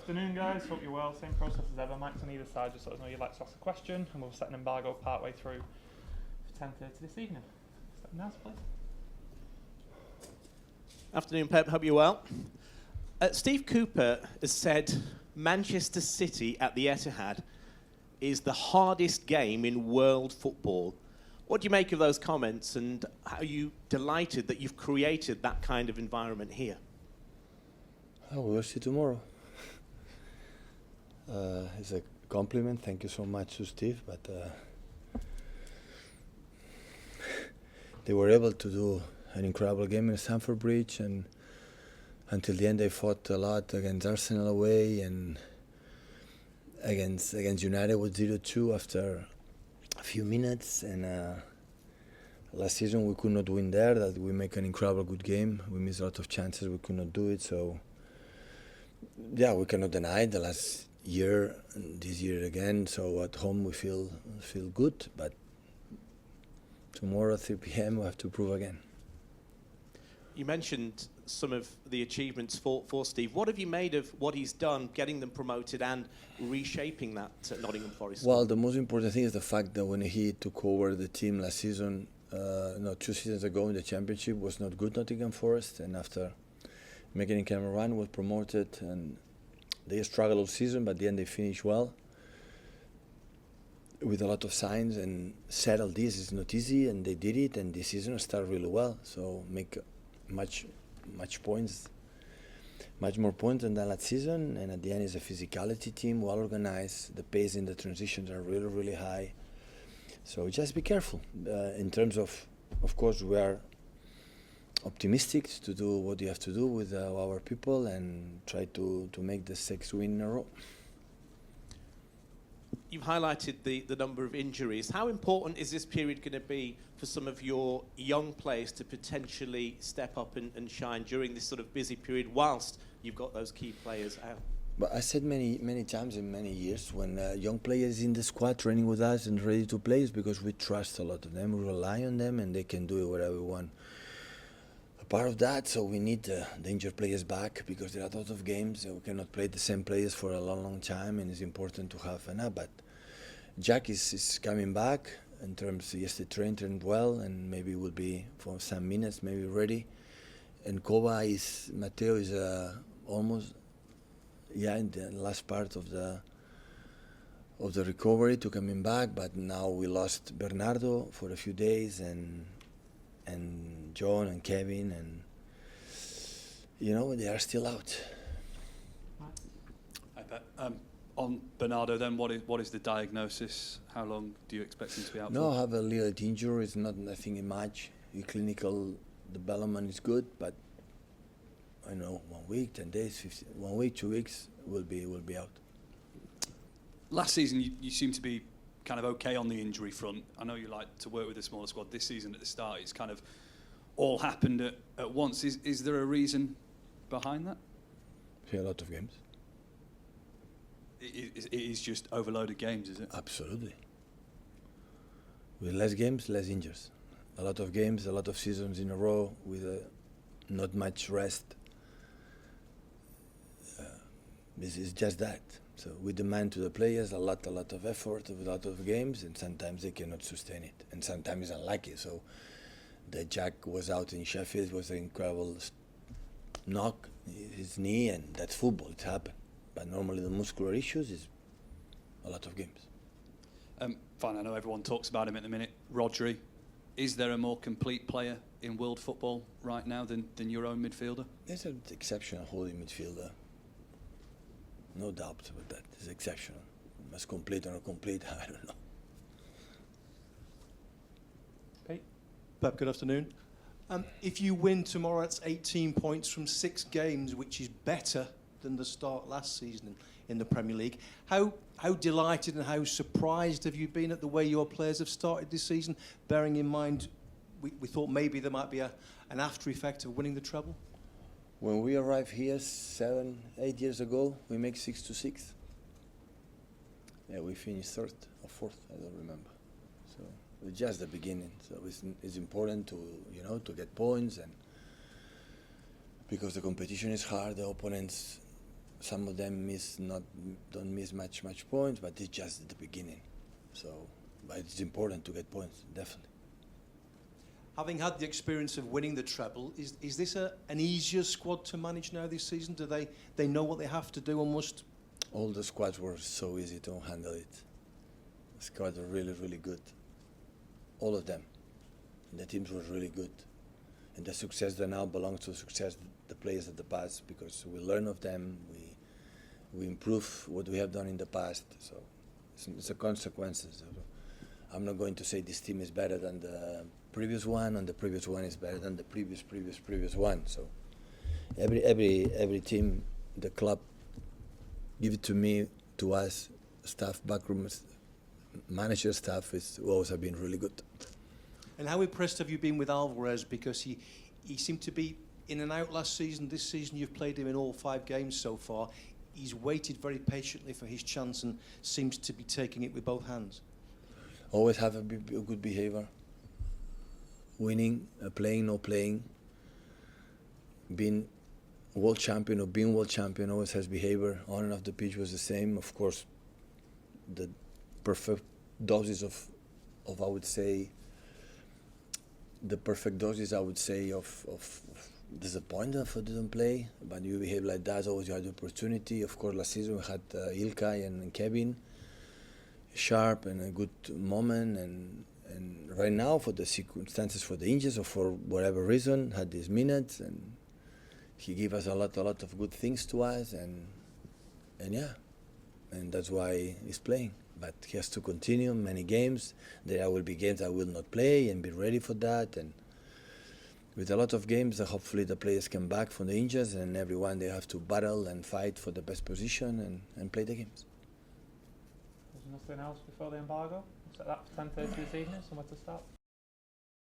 Afternoon, guys. Hope you're well. Same process as ever. Mike's on either side. Just let us know you'd like to ask a question, and we'll set an embargo partway through for 10:30 this evening. Nice, please. Afternoon, Pep. Hope you're well. Steve Cooper has said Manchester City at the Etihad is the hardest game in world football. What do you make of those comments, and are you delighted that you've created that kind of environment here? Oh, we'll see tomorrow. It's a compliment. Thank you so much to Steve, but they were able to do an incredible game in Stamford Bridge, and until the end they fought a lot against Arsenal away and against United with 0-2 after a few minutes, and last season we could not win there. That we make an incredible good game. We missed a lot of chances, we could not do it. So yeah, we cannot deny the last year and this year again. So at home we feel good, but tomorrow at 3 p.m. we have to prove again. You mentioned some of the achievements for Steve. What have you made of what he's done, getting them promoted and reshaping that Nottingham Forest? Well, the most important thing is the fact that when he took over the team last season, 2 seasons ago in the Championship, was not good, Nottingham Forest, and after making a camera run, was promoted, and they struggled all season, but at the end they finished well with a lot of signs, and settle this is not easy, and they did it, and this season started really well. So make much more points than last season, and at the end it's a physicality team, well organized. The pace in the transitions are really, really high. So just be careful. In terms of course, we are optimistic to do what you have to do with our people and try to make the 6 win in a row. You've highlighted the number of injuries. How important is this period going to be for some of your young players to potentially step up and shine during this sort of busy period whilst you've got those key players out? But I said many times in many years, when young players in the squad training with us and ready to play, is because we trust a lot of them, we rely on them, and they can do it whatever we want. A part of that, so we need the injured players back, because there are a lot of games and we cannot play the same players for a long time, and it's important to have enough. But Jack is coming back. In terms, yesterday trained well, and maybe will be for some minutes, maybe ready. And Matteo is almost, in the last part of the recovery to coming back. But now we lost Bernardo for a few days, and John and Kevin, and they are still out. I bet. On Bernardo, then, what is the diagnosis? How long do you expect him to be out for? No, I have a little injury. It's not nothing much. The clinical development is good, but I know 1 week, 10 days, 15, 1 week, 2 weeks will be out. Last season, you seem to be kind of okay on the injury front. I know you like to work with a smaller squad. This season, at the start, it's kind of all happened at once. Is there a reason behind that? Yeah, a lot of games. It is just overloaded games, is it? Absolutely. With less games, less injuries. A lot of games, a lot of seasons in a row with not much rest. This is just that. So we demand to the players a lot of effort, a lot of games, and sometimes they cannot sustain it, and sometimes it's unlucky. So the Jack was out in Sheffield, was an incredible knock, his knee, and that's football, it happened. But normally the muscular issues is a lot of games. Fine, I know everyone talks about him at the minute. Rodri, is there a more complete player in world football right now than your own midfielder? There's an exceptional holding midfielder. No doubt about that. It's exceptional. As complete or not complete, I don't know. Pep, good afternoon. If you win tomorrow, it's 18 points from 6 games, which is better than the start last season in the Premier League. How delighted and how surprised have you been at the way your players have started this season, bearing in mind we thought maybe there might be an after effect of winning the treble? When we arrived here 7, 8 years ago, we make 6 to 6. Yeah, we finished 3rd or 4th, I don't remember. So it's just the beginning. So it's important to get points, and because the competition is hard, the opponents some of them don't miss much points, but it's just the beginning. So, but it's important to get points, definitely. Having had the experience of winning the treble, is this an easier squad to manage now this season? Do they know what they have to do and must? All the squads were so easy to handle it. The squads are really, really good. All of them. And the teams were really good. And the success that now belongs to the success the players of the past, because we learn of them, we improve what we have done in the past. So it's a consequences. I'm not going to say this team is better than the previous one, and the previous one is better than the previous one. So every team, the club, give it to me, to us, staff, backroom, manager staff, is always have been really good. And how impressed have you been with Alvarez? Because he seemed to be in and out last season. This season you've played him in all 5 games so far. He's waited very patiently for his chance and seems to be taking it with both hands. Always have a good behavior. Winning, playing, not playing. Being world champion or being world champion always has behavior. On and off the pitch was the same. Of course, the perfect doses of I would say, the perfect doses, I would say, of disappointment for didn't play, but you behave like that, always you had the opportunity. Of course, last season we had Ilkay and Kevin, sharp and a good moment, and right now, for the circumstances, for the injuries or for whatever reason, had these minutes, and he gave us a lot of good things to us, and yeah, and that's why he's playing. But he has to continue many games. There will be games I will not play and be ready for that. And with a lot of games, hopefully the players come back from the injuries, and everyone they have to battle and fight for the best position and play the games. There's nothing else before the embargo. Set that for 10:30 this evening. Somewhere to start.